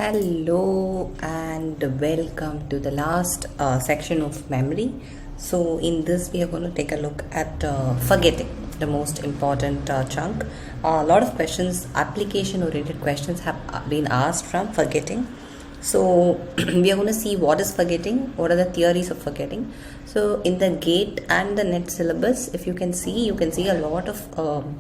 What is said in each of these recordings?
Hello and welcome to the last section of memory. So in this we are going to take a look at forgetting, the most important chunk. A lot of questions, application oriented questions have been asked from forgetting. So we are going to see what is forgetting, what are the theories of forgetting. So in the GATE and the NET syllabus, if you can see a lot of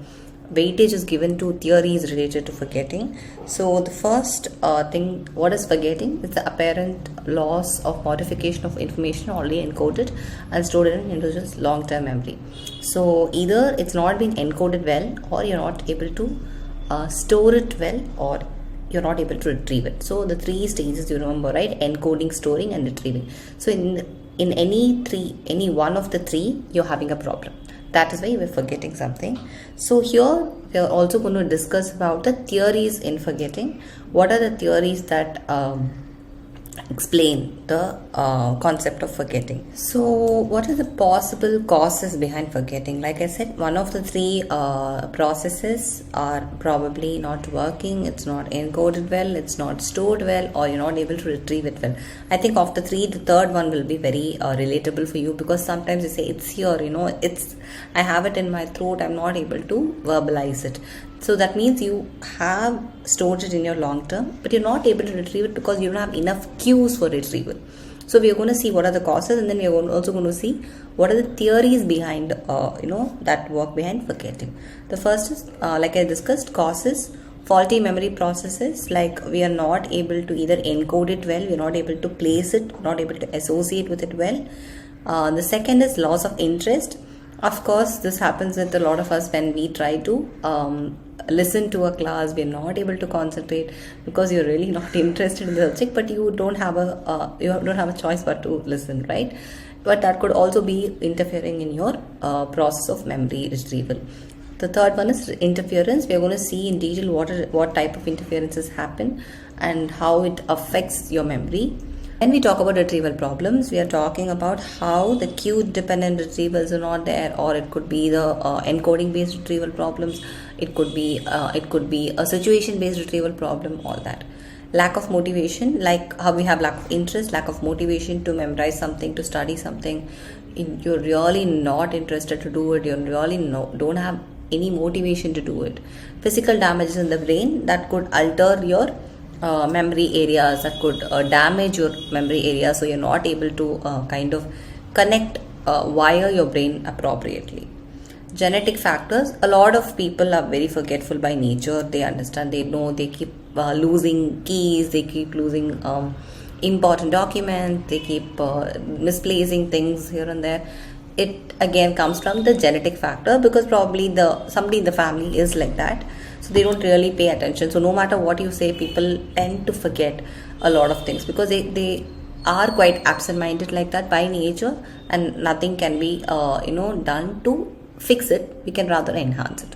weightage is given to theories related to forgetting. So the first thing, what is forgetting? It's the apparent loss of modification of information already encoded and stored in an individual's long-term memory. So either it's not been encoded well, or you're not able to store it well, or you're not able to retrieve it. So the three stages you remember, right? Encoding, storing and retrieving. So in any one of the three, you're having a problem. That is why we're forgetting something. So here we are also going to discuss about the theories in forgetting. What are the theories that explain the concept of forgetting? So what are the possible causes behind forgetting? Like I said, one of the three processes are probably not working. It's not encoded well, it's not stored well, or you're not able to retrieve it well. I think of the three, the third one will be very relatable for you, because sometimes you say it's here, I have it in my throat, I'm not able to verbalize it. So that means you have stored it in your long term, but you're not able to retrieve it because you don't have enough cues for retrieval. So we are going to see what are the causes, and then we are also going to see what are the theories behind, that work behind forgetting. The first is, like I discussed, causes. Faulty memory processes, like we are not able to either encode it well, we are not able to place it, not able to associate with it well. The second is loss of interest. Of course, this happens with a lot of us when we try to listen to a class. We are not able to concentrate because you're really not interested in the subject, but you don't have a choice but to listen, right? But that could also be interfering in your process of memory retrieval. The third one is interference. We are going to see in detail what type of interferences happen and how it affects your memory. When we talk about retrieval problems, we are talking about how the cue dependent retrievals are not there, or it could be the encoding based retrieval problems. It could be a situation based retrieval problem. All that. Lack of motivation, like how we have lack of interest, lack of motivation to memorize something, to study something. You're really not interested to do it. You really don't have any motivation to do it. Physical damages in the brain that could alter your memory areas, that could damage your memory areas, so you're not able to kind of connect, wire your brain appropriately. Genetic factors. A lot of people are very forgetful by nature. They understand, they know, they keep losing keys, they keep losing important documents, they keep misplacing things here and there. It again comes from the genetic factor, because probably somebody in the family is like that, so they don't really pay attention. So no matter what you say, people tend to forget a lot of things because they are quite absent-minded like that by nature, and nothing can be done to fix it. We can rather enhance it.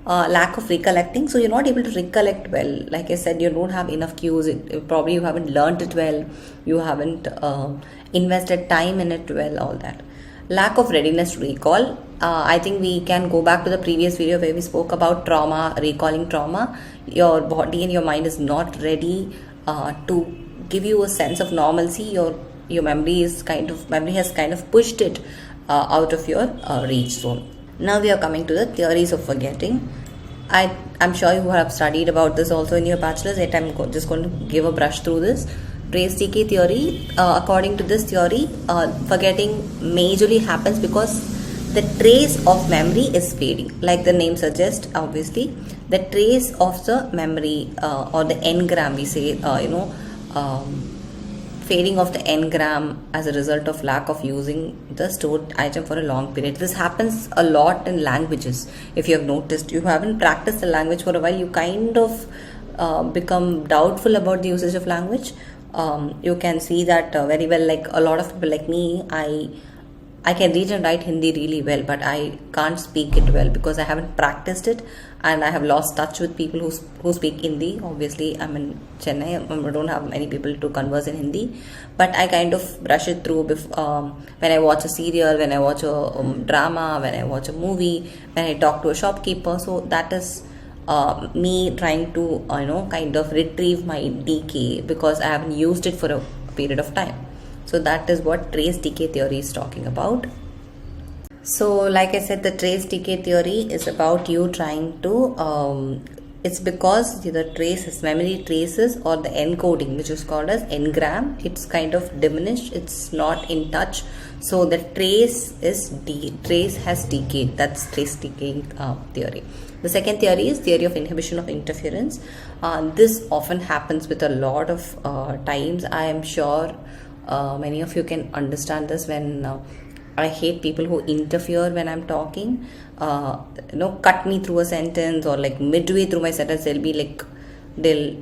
Lack of recollecting, so you're not able to recollect well. Like I said, you don't have enough cues. Probably you haven't learned it well, you haven't invested time in it well, all that. Lack of readiness to recall. I think we can go back to the previous video where we spoke about trauma, recalling trauma. Your body and your mind is not ready to give you a sense of normalcy. Your memory has kind of pushed it out of your reach zone. Now we are coming to the theories of forgetting. I'm sure you have studied about this also in your bachelor's, yet I'm just going to give a brush through this. Trace decay theory. According to this theory, forgetting majorly happens because the trace of memory is fading. Like the name suggests, obviously, the trace of the memory or the engram, we say, fading of the engram as a result of lack of using the stored item for a long period. This happens a lot in languages. If you have noticed, you haven't practiced the language for a while, you kind of become doubtful about the usage of language. You can see that very well. Like a lot of people like me, I can read and write Hindi really well, but I can't speak it well because I haven't practiced it, and I have lost touch with people who speak Hindi. Obviously, I'm in Chennai, I don't have many people to converse in Hindi, but I kind of brush it through when I watch a serial, when I watch a drama, when I watch a movie, when I talk to a shopkeeper. So that is me trying to kind of retrieve my decay because I haven't used it for a period of time. So that is what trace decay theory is talking about. So like I said, the trace decay theory is about you trying to it's because the traces, memory traces, or the encoding, which is called as engram, it's kind of diminished, it's not in touch. So the trace has decayed. That's trace decay theory. The second theory is theory of inhibition of interference. This often happens with a lot of times. I am sure many of you can understand this when I hate people who interfere when I'm talking. Cut me through a sentence, or like midway through my sentence they'll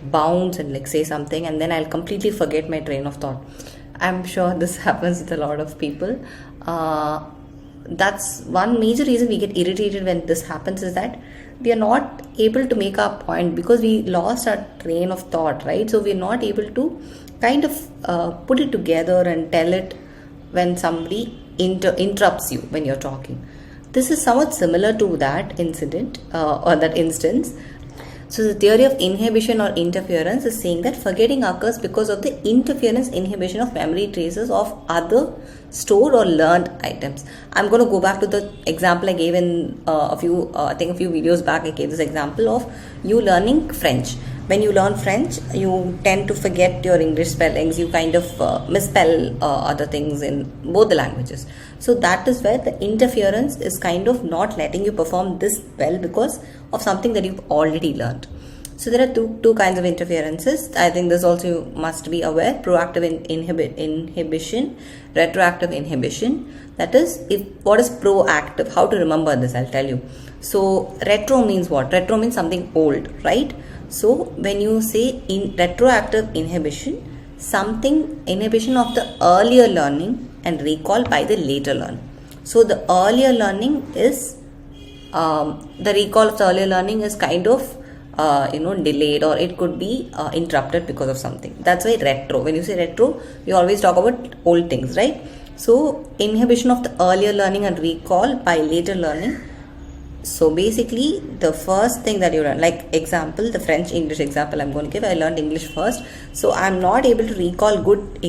bounce and say something, and then I'll completely forget my train of thought. I'm sure this happens with a lot of people. That's one major reason we get irritated when this happens, is that we are not able to make our point because we lost our train of thought, right? So we're not able to kind of put it together and tell it when somebody interrupts you when you're talking. This is somewhat similar to that incident or that instance. So the theory of inhibition or interference is saying that forgetting occurs because of the interference inhibition of memory traces of other stored or learned items. I'm going to go back to the example I gave in a few videos back. I gave this example of you learning French. When you learn French, you tend to forget your English spellings. You kind of misspell other things in both the languages. So that is where the interference is kind of not letting you perform this well because of something that you've already learned. So there are two kinds of interferences. I think this also you must be aware: proactive inhibition, retroactive inhibition. That is, what is proactive? How to remember this? I'll tell you. So retro means what? Retro means something old, right? So when you say in retroactive inhibition, inhibition of the earlier learning and recall by the later learning. So the earlier learning is the recall of the earlier learning is kind of delayed, or it could be interrupted because of something. That's why retro. When you say retro, we always talk about old things, right? So inhibition of the earlier learning and recall by later learning. So basically, the first thing that you learn, like example, the French English example I'm going to give, I learned English first. So I'm not able to recall good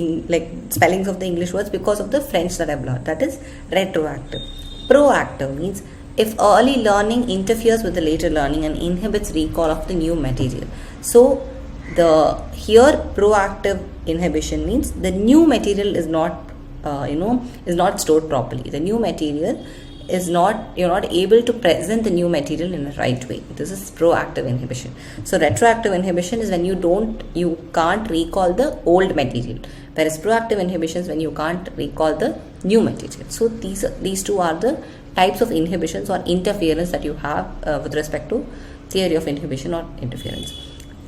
spellings of the English words because of the French that I've learned. That is retroactive. Proactive means if early learning interferes with the later learning and inhibits recall of the new material. So here proactive inhibition means the new material is not stored properly. The new material is not, you're not able to present the new material in the right way. This is proactive inhibition. So retroactive inhibition is when you can't recall the old material, whereas proactive inhibition is when you can't recall the new material. So these two are the types of inhibitions or interference that you have with respect to theory of inhibition or interference.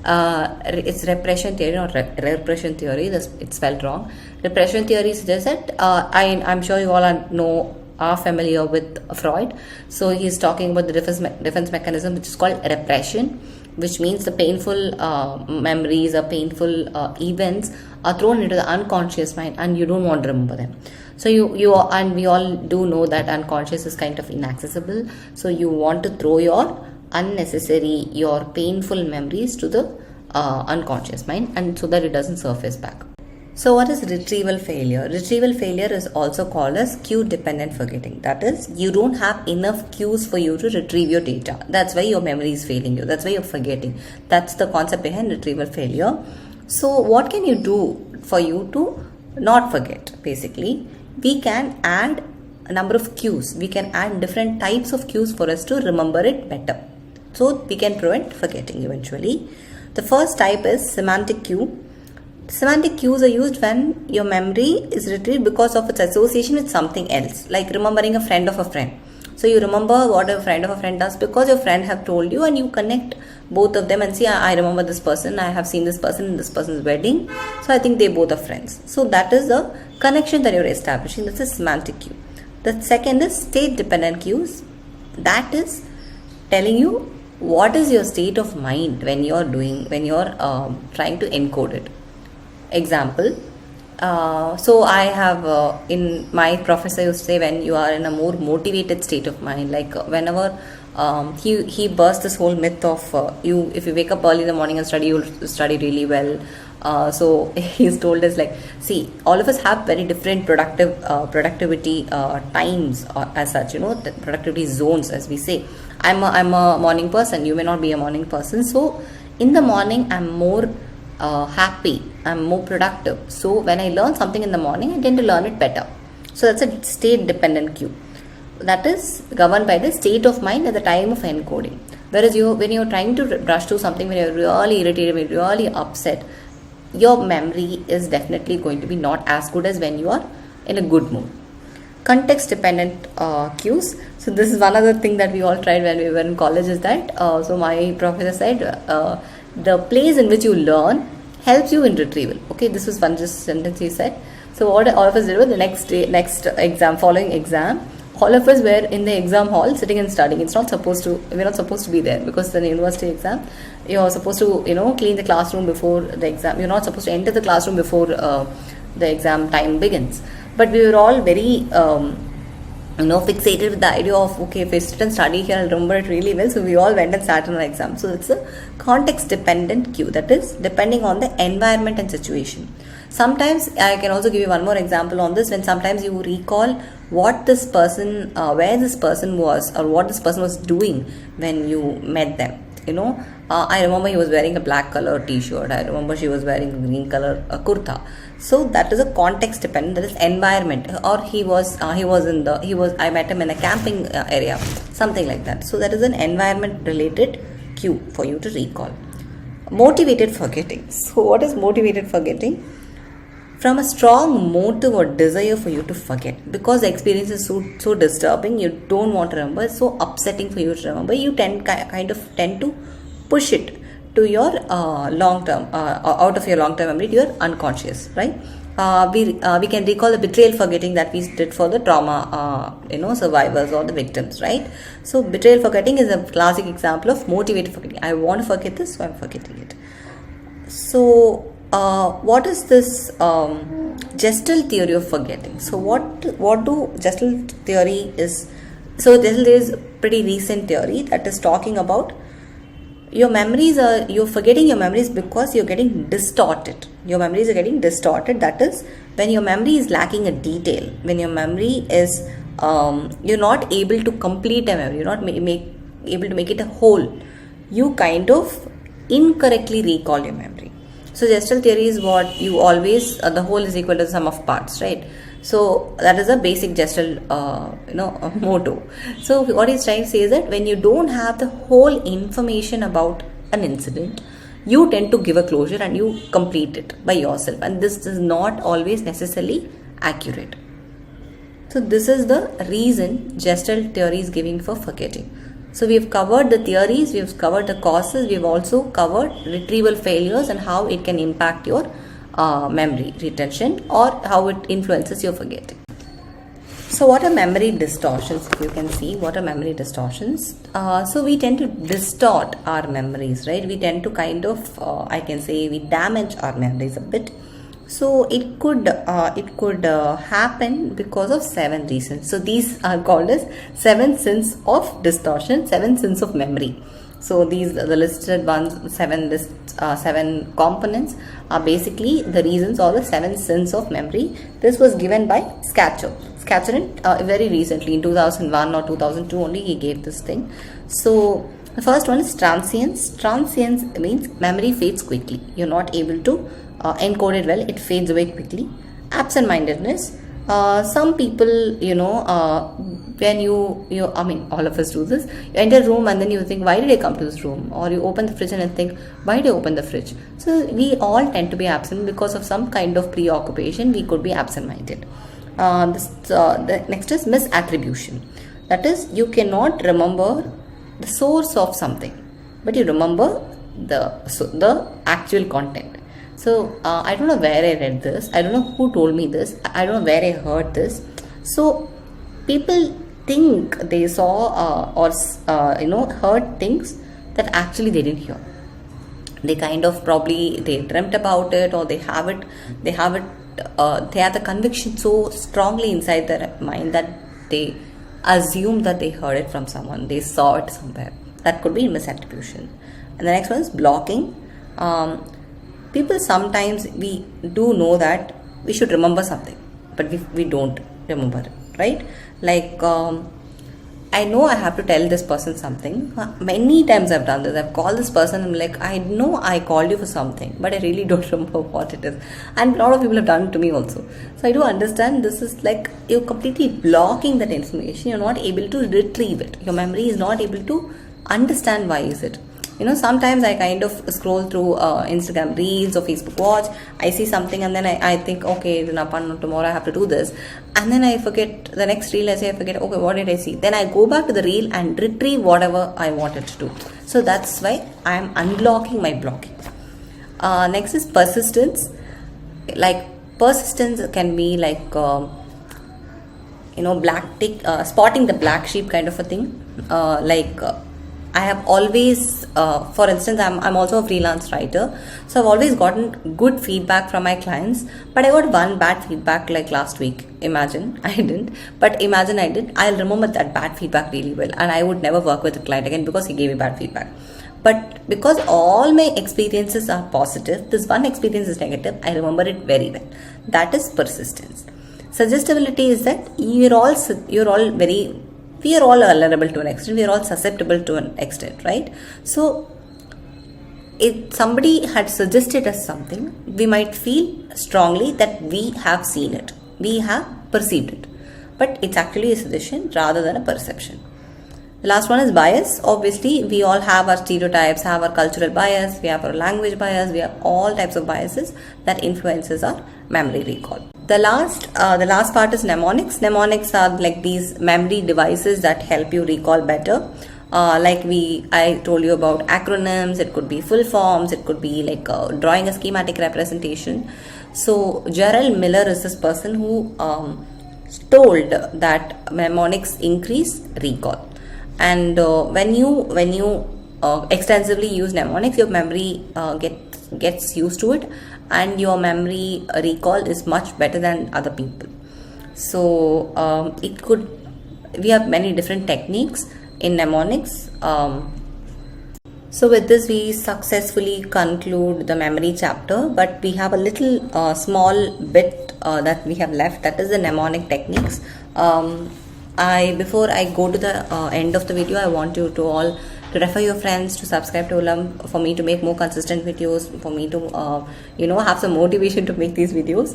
It's repression theory or repression theory. It's spelled wrong. Repression theory suggests that I'm sure you all are familiar with Freud. So he's talking about the defense mechanism, which is called repression, which means the painful memories or painful events are thrown into the unconscious mind and you don't want to remember them. So and we all do know that unconscious is kind of inaccessible. So you want to throw your painful memories to the unconscious mind, and so that it doesn't surface back. So what is retrieval failure? Retrieval failure is also called as cue dependent forgetting. That is, you don't have enough cues for you to retrieve your data. That's why your memory is failing you. That's why you're forgetting. That's the concept behind retrieval failure. So what can you do for you to not forget? Basically, we can add a number of cues. We can add different types of cues for us to remember it better. So we can prevent forgetting eventually. The first type is semantic cue. Semantic cues are used when your memory is retrieved because of its association with something else, like remembering a friend of a friend. So you remember what a friend of a friend does because your friend have told you, and you connect both of them and see, I remember this person, I have seen this person in this person's wedding, so I think they both are friends. So that is the connection that you're establishing. That's a semantic cue. The second is state dependent cues. That is telling you what is your state of mind when you're trying to encode it. Example, so I have in my professor used to say, when you are in a more motivated state of mind, like whenever he burst this whole myth of you if you wake up early in the morning and study, you'll study really well. So he's told us, like, see, all of us have very different productivity times, as such, the productivity zones, as we say. I'm a morning person, you may not be a morning person. So in the morning I'm more happy, I'm more productive. So when I learn something in the morning, I tend to learn it better. So that's a state dependent cue that is governed by the state of mind at the time of encoding. Whereas when you're trying to rush through something, when you're really irritated, when you're really upset, your memory is definitely going to be not as good as when you are in a good mood. Context dependent cues. So this is one other thing that we all tried when we were in college, is that so my professor said the place in which you learn helps you in retrieval. Okay, this was one just sentence he said. So what all of us did was the next exam, following exam, all of us were in the exam hall sitting and studying. We're not supposed to be there, because in the university exam, you're supposed to, clean the classroom before the exam. You're not supposed to enter the classroom before the exam time begins. But we were all very, fixated with the idea of, okay, if I sit and study here, I'll remember it really well. So we all went and sat on an exam. So it's a context dependent cue, that is depending on the environment and situation. Sometimes I can also give you one more example on this, when sometimes you recall what this person, where this person was, or what this person was doing when you met them. I remember he was wearing a black color t-shirt. I remember she was wearing a green color kurta. So that is a context dependent, that is environment. Or I met him in a camping area, something like that. So that is an environment related cue for you to recall. Motivated forgetting. So what is motivated forgetting? From a strong motive or desire for you to forget, because the experience is so disturbing, you don't want to remember, it's so upsetting for you to remember, you tend to push it to your long term, out of your long term memory to your unconscious, right? We can recall the betrayal forgetting that we did for the trauma survivors or the victims, right? So betrayal forgetting is a classic example of motivated forgetting. I want to forget this, so I'm forgetting it. So what is this Gestalt theory of forgetting? So what do Gestalt theory is? So Gestalt is a pretty recent theory that is talking about you're forgetting your memories because you're getting distorted. Your memories are getting distorted. That is, when your memory is lacking a detail, when your memory is you're not able to complete a memory, you're not able to make it a whole, you kind of incorrectly recall your memory. So Gestalt theory is what you always, the whole is equal to the sum of parts, right? So that is a basic Gestalt, motto. So what he's trying to say is that when you don't have the whole information about an incident, you tend to give a closure and you complete it by yourself. And this is not always necessarily accurate. So this is the reason Gestalt theory is giving for forgetting. So we have covered the theories, we have covered the causes, we have also covered retrieval failures and how it can impact your memory retention or how it influences your forgetting. So what are memory distortions? If you can see, what are memory distortions? So we tend to distort our memories, right? We tend to kind of, we damage our memories a bit. So it could happen because of 7 reasons. So these are called as 7 sins of distortion, 7 sins of memory. So these are the listed ones, 7 components are basically the reasons or the 7 sins of memory. This was given by Scatcher very recently in 2001 or 2002 only he gave this thing. So the first one is transience. Transience means memory fades quickly. You're not able to encode it well. It fades away quickly. Absent-mindedness. Some people, when all of us do this. You enter a room and then you think, why did I come to this room? Or you open the fridge and think, why did I open the fridge? So we all tend to be absent because of some kind of preoccupation. We could be absent-minded. The next is misattribution. That is, you cannot remember the source of something, but you remember the actual content. So I don't know where I read this. I don't know who told me this. I don't know where I heard this. So people think they saw heard things that actually they didn't hear. They kind of they dreamt about it, or they have the conviction so strongly inside their mind that they assume that they heard it from someone, they saw it somewhere. That could be misattribution. And the next one is blocking. People sometimes, we do know that we should remember something, but we don't remember it, right? Like I know I have to tell this person something. Many times I've done this. I've called this person, I'm like, I know I called you for something, but I really don't remember what it is. And a lot of people have done it to me also. So I do understand this is like you're completely blocking that information. You're not able to retrieve it. Your memory is not able to understand why is it. Sometimes I kind of scroll through Instagram Reels or Facebook Watch. I see something and then I think, okay, then tomorrow I have to do this. And then I forget the next reel. I forget, okay, what did I see? Then I go back to the reel and retrieve whatever I wanted to do. So that's why I am unblocking my blocking. Next is persistence. Like persistence can be like, black tick, spotting the black sheep kind of a thing. I have always, for instance, I'm also a freelance writer. So I've always gotten good feedback from my clients. But I got one bad feedback like last week. Imagine I didn't. But imagine I did. I'll remember that bad feedback really well. And I would never work with a client again because he gave me bad feedback. But because all my experiences are positive, this one experience is negative, I remember it very well. That is persistence. Suggestibility is that we are all vulnerable to an extent, we are all susceptible to an extent, right? So if somebody had suggested us something, we might feel strongly that we have seen it, we have perceived it, but it's actually a suggestion rather than a perception. The last one is bias. Obviously, we all have our stereotypes, have our cultural bias, we have our language bias, we have all types of biases that influences our memory recall. The last part is mnemonics. Mnemonics are like these memory devices that help you recall better. I told you about acronyms, it could be full forms, it could be like drawing a schematic representation. So Gerald Miller is this person who told that mnemonics increase recall. And when you extensively use mnemonics, your memory gets used to it, and your memory recall is much better than other people. So we have many different techniques in mnemonics. So with this we successfully conclude the memory chapter, but we have a little small bit that we have left, that is the mnemonic techniques. Before I go to the end of the video, I want you to all to refer your friends to subscribe to Ulam, for me to make more consistent videos, for me to have some motivation to make these videos.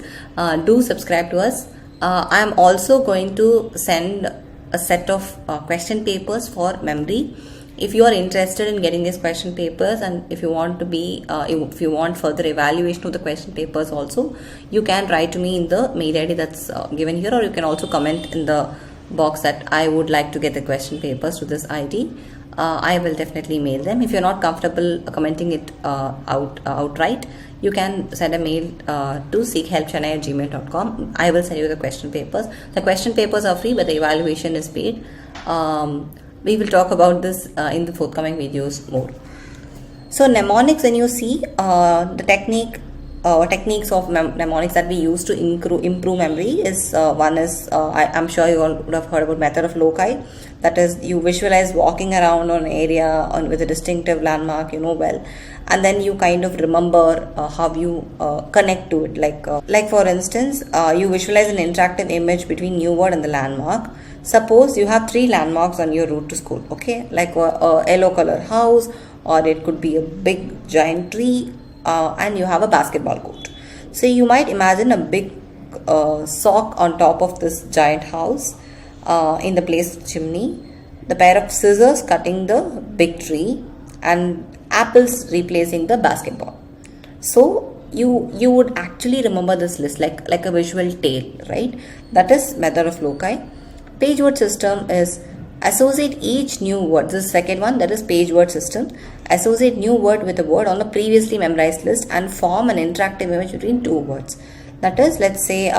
Do subscribe to us. I am also going to send a set of question papers for memory. If you are interested in getting these question papers, and if you want to be if you want further evaluation of the question papers also, you can write to me in the mail ID that's given here, or you can also comment in the box that I would like to get the question papers to this ID. I will definitely mail them. If you're not comfortable commenting it outright, you can send a mail to seekhelpchennai@gmail.com. I will send you the question papers. The question papers are free, but the evaluation is paid. We will talk about this in the forthcoming videos more. So mnemonics, when you see the techniques of mnemonics that we use to improve memory is one is I'm sure you all would have heard about method of loci. That is, you visualize walking around on an area with a distinctive landmark well, and then you kind of remember how you connect to it. Like for instance, you visualize an interactive image between your word and the landmark. Suppose you have 3 landmarks on your route to school, okay, like a yellow color house, or it could be a big giant tree, and you have a basketball court. So you might imagine a big sock on top of this giant house in the place of chimney, the pair of scissors cutting the big tree, and apples replacing the basketball. So you would actually remember this list like a visual tale, right? That is method of loci. Page word system is associate each new word. This is the second one, that is page word system. Associate new word with a word on a previously memorized list and form an interactive image between 2 words. That is, let's say,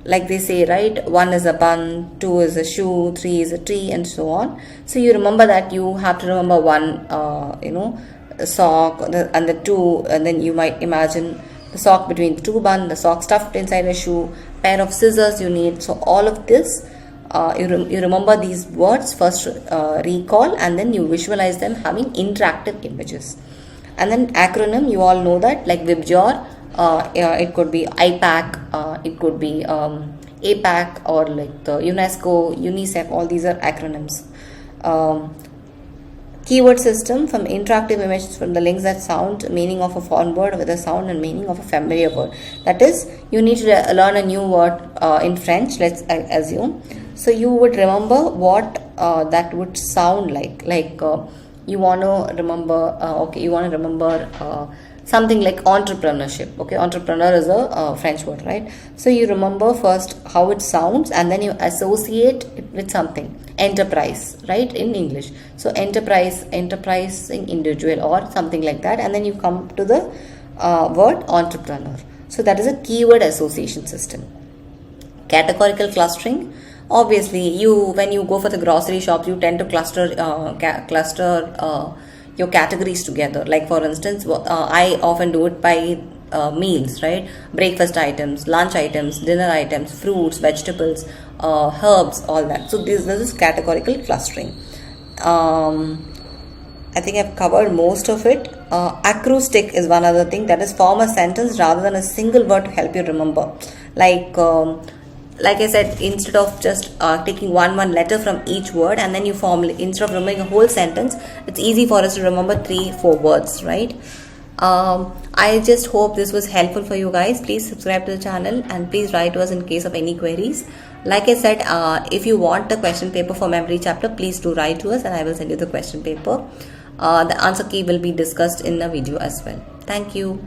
like they say, right, 1 is a bun, 2 is a shoe, 3 is a tree, and so on. So you remember that you have to remember 1, a sock, and the 2, and then you might imagine the sock between the 2 bun, the sock stuffed inside a shoe, pair of scissors you need. So all of this you remember these words first, recall, and then you visualize them having interactive images. And then acronym, you all know that, like WIBGYOR, it could be IPAC, it could be APAC, or like the UNESCO, UNICEF. All these are acronyms. Keyword system, from interactive images, from the links that sound meaning of a foreign word with a sound and meaning of a familiar word. That is, you need to learn a new word in French, let's assume. So you would remember what that would sound like. You want to remember, something like entrepreneurship. Okay, entrepreneur is a French word, right? So you remember first how it sounds, and then you associate it with something. Enterprise, right, in English. So enterprising individual or something like that, and then you come to the word entrepreneur. So that is a keyword association system. Categorical clustering. Obviously, when you go for the grocery shops, you tend to cluster your categories together. Like for instance, I often do it by meals, right? Breakfast items, lunch items, dinner items, fruits, vegetables, herbs, all that. So this is categorical clustering. I think I've covered most of it. Acrostic is one other thing, that is form a sentence rather than a single word to help you remember. Like I said, instead of just taking one letter from each word, and then you form, instead of remembering a whole sentence, it's easy for us to remember 3-4 words, right? I just hope this was helpful for you guys. Please subscribe to the channel, and please write to us in case of any queries. Like I said, if you want the question paper for memory chapter, please do write to us and I will send you the question paper. The answer key will be discussed in the video as well. Thank you.